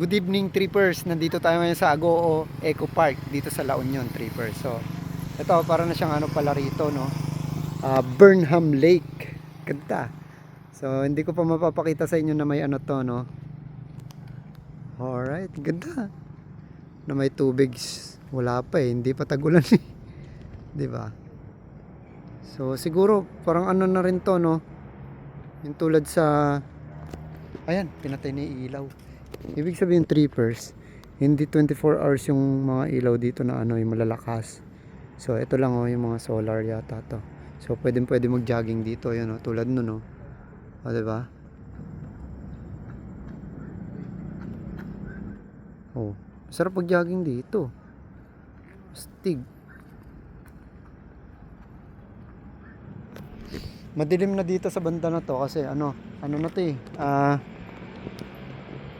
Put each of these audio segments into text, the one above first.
Good evening, trippers. Nandito tayo ngayon sa Agoo Eco Park dito sa La Union, trippers. So, ito para na siyang ano pala rito, no? Burnham Lake. Ganda. So, hindi ko pa mapapakita sa inyo na may ano to, no? Alright, ganda. Na may tubig. Wala pa eh, hindi pa tagulan eh. 'Di ba? So, siguro parang ano na rin to, no? Yung tulad sa ayan, pinatay na yung ilaw. Ibig sabihin trippers, hindi 24 hours yung mga ilaw dito na ano, yung malalakas. So ito lang oh, yung mga solar yata to. So pwede mag-jogging dito, yun oh, tulad nun oh. O, diba? Oh, sarap mag-jogging dito. Astig. Madilim na dito sa banda na to kasi ano na to eh.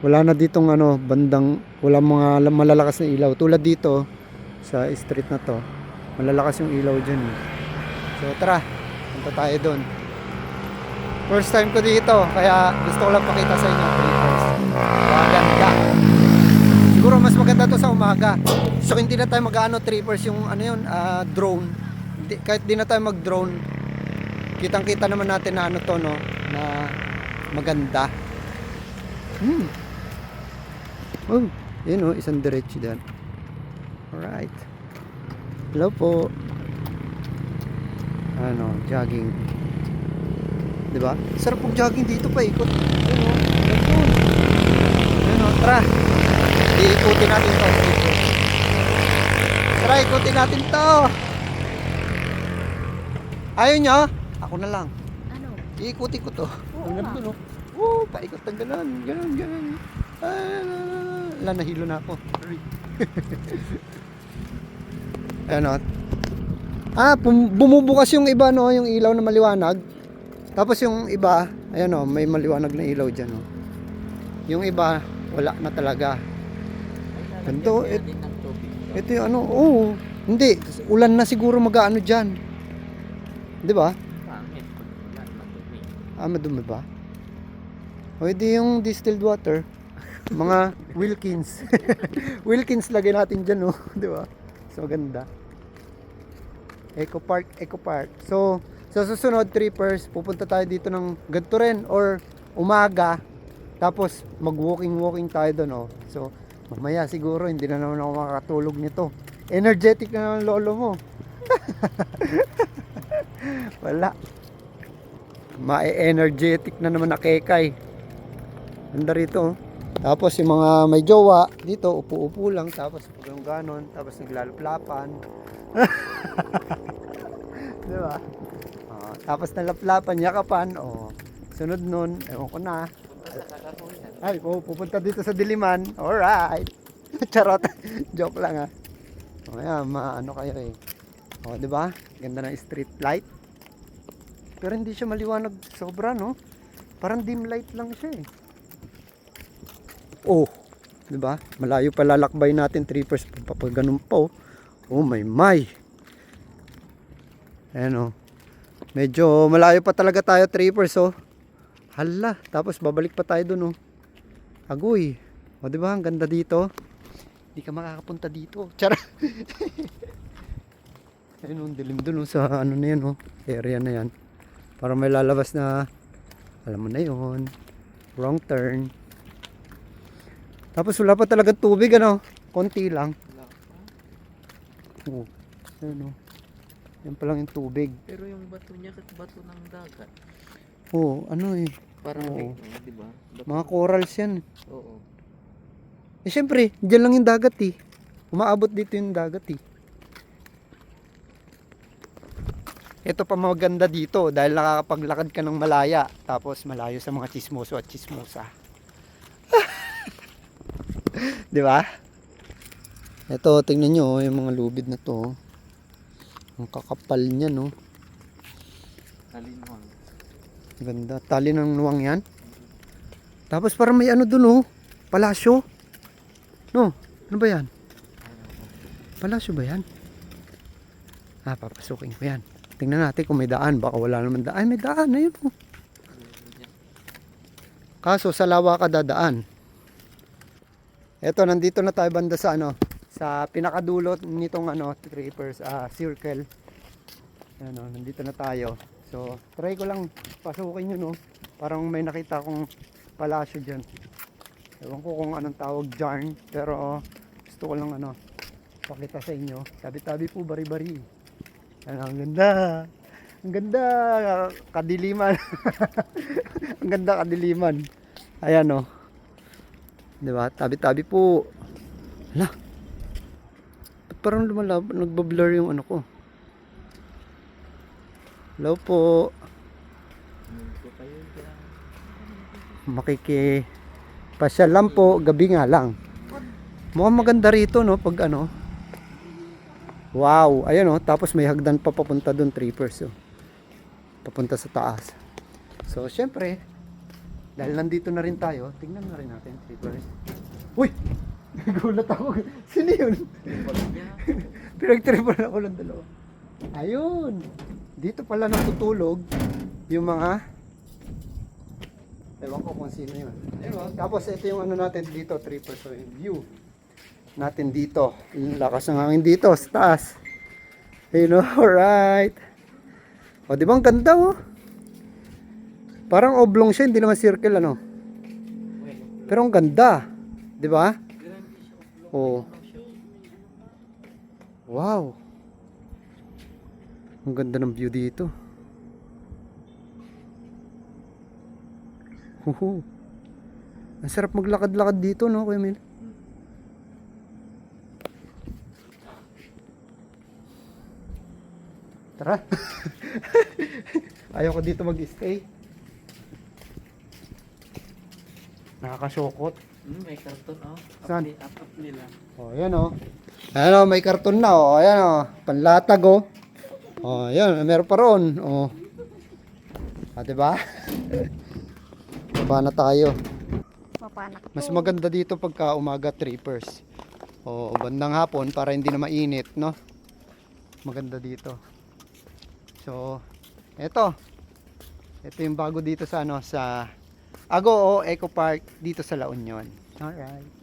Wala na ditong ano, bandang, wala mga malalakas na ilaw. Tulad dito, sa street na to, malalakas yung ilaw dyan. So tara, punta tayo doon. First time ko dito, kaya gusto ko lang pakita sa inyo. Maganda. Siguro mas maganda to sa umaga. So hindi na tayo mag-ano trippers, yung ano yun, drone. Kahit di na tayo mag-drone, kitang-kita naman natin na ano to, no, na maganda. Oh, yun oh, isang diretso dyan. Alright. Hello po. Ano, jogging. Diba? Sarap pong jogging dito pa, ikot. Ayun oh, ganun. Ayun oh, tara. Iikutin natin to. Tara, ikutin natin to. Ayaw nyo? Ako na lang. Ano? Iikutin ko to. Oo, Ang ganda, no? Oh, paikot ng ganun. Ganun. Wala, nahilo na ako. Ayan o. Bumubukas yung iba, no, yung ilaw na maliwanag. Tapos yung iba, ayan o, may maliwanag na ilaw dyan, no. Yung iba, wala na talaga. Ganito, ito yung ano, oh, hindi, ulan na siguro mag-ano dyan. Di ba? Madumi ba? O, hindi yung distilled water. Mga Wilkins. Wilkins lagay natin dyan, no? Di ba? So, ganda. Eco Park. So, sa susunod, trippers, pupunta tayo dito ng ganito rin or umaga. Tapos, mag-walking tayo doon, no? So, mamaya siguro, hindi na naman ako makakatulog nito. Energetic na naman lolo mo. Wala. Ma-energetic na naman na kekay. Ganda rito, oh. Tapos yung mga may jowa dito, upo-upo lang, tapos yung ganon, tapos naglalaplapan. Di ba? Tapos nalaplapan, yakapan, sunod nun, ewan ko na. Ay, pupunta dito sa Diliman. Alright. Charot. Joke lang, ha. Ayan, maano kayo eh. Di ba? Ganda ng street light. Pero hindi siya maliwanag sobra, no? Parang dim light lang siya eh. Oh, 'di ba? Malayo pa lalakbay natin, trippers, pag ganun pa oh. Oh my. Ayan oh. Medyo malayo pa talaga tayo, trippers oh. Hala, tapos babalik pa tayo dun oh. Agoy. O 'di ba? Ang ganda dito. Hindi ka makakapunta dito. Chara. Ayun oh, dilim dun oh, sa ano na 'yan oh. Area na 'yan. Para may lalabas na, alam mo na 'yon. Wrong turn. Tapos wala pa talaga tubig, ano? Konti lang. Oh, ano? Yan pa lang yung tubig. Pero yung bato niya, bato ng dagat. Oh, ano eh. Parang Oo. di ba? Mga corals yan. Oo. Eh syempre, dyan lang yung dagat eh. Umaabot dito yung dagat eh. Ito pa maganda dito dahil nakakapaglakad ka ng malaya. Tapos malayo sa mga chismoso at chismosa. Di ba? Ito, tingnan nyo yung mga lubid na to. Ang kakapal niya, no? Talinwang. Ganda. Tali ng nuwang yan. Tapos parang may ano dun, oh. Palasyo. No? Ano ba yan? Palasyo ba yan? Papasukin ko yan. Tingnan natin kung may daan. Baka wala naman daan. Ay, may daan. Ayun, oh. Kaso sa lawa ka dadaan. Eto, nandito na tayo banda sa ano, sa pinakadulot nitong ano, circle. Ano, nandito na tayo. So, try ko lang pasukin yun, no. Parang may nakita akong palasyo diyan. Ewan ko kung anong tawag dyan, pero gusto ko lang ano, pakita sa inyo. Tabi-tabi po, bari-bari. Ano, ang ganda. Ang ganda, kadiliman. Ang ganda kadiliman. Ayan, oh. 'Di ba? Tabi-tabi po. Hala. Ba't parang lumalab, nagba-blur yung ano ko. Hello po. Pasyal lang po, gabi nga lang. Mukhang maganda rito, no, pag ano. Wow, ayun, oh, tapos may hagdan pa papunta doon, trippers, oh. Papunta sa taas. So, syempre, dahil nandito na rin tayo, tingnan na rin natin, trippers. Uy! Nagulat ako. Sino yun? Pinag-tripan ako ng dalawa. Ayun! Dito pala natutulog yung mga, ewan ko kung sino yun. Ayun, tapos ito yung ano natin dito, trippers, so yung view natin dito. Yung lakas ng hangin dito sa taas. Ayun, alright. O, di ba ang ganda, oh? Parang oblong siya, hindi naman circle, ano? Pero ang ganda. Di ba? Oh. Wow. Ang ganda ng view dito. Huhu. Ang sarap maglakad-lakad dito, no, Kuya Mil? Tara. Ayaw ko dito mag-stay. Nakakasyokot. May karton, oh. Saan? Up nila. Oh, ayan, oh. Ayan, oh, may karton na, oh. Ayan, oh. Panlatag, oh. Oh, ayan, meron pa ron. Oh. Ah, diba? Baba na tayo. Mas maganda dito pagka umaga, trippers. Oh, bandang hapon para hindi na mainit, no? Maganda dito. So, eto. Ito yung bago dito sa ano, sa Agoo Eco Park dito sa La Union. Alright.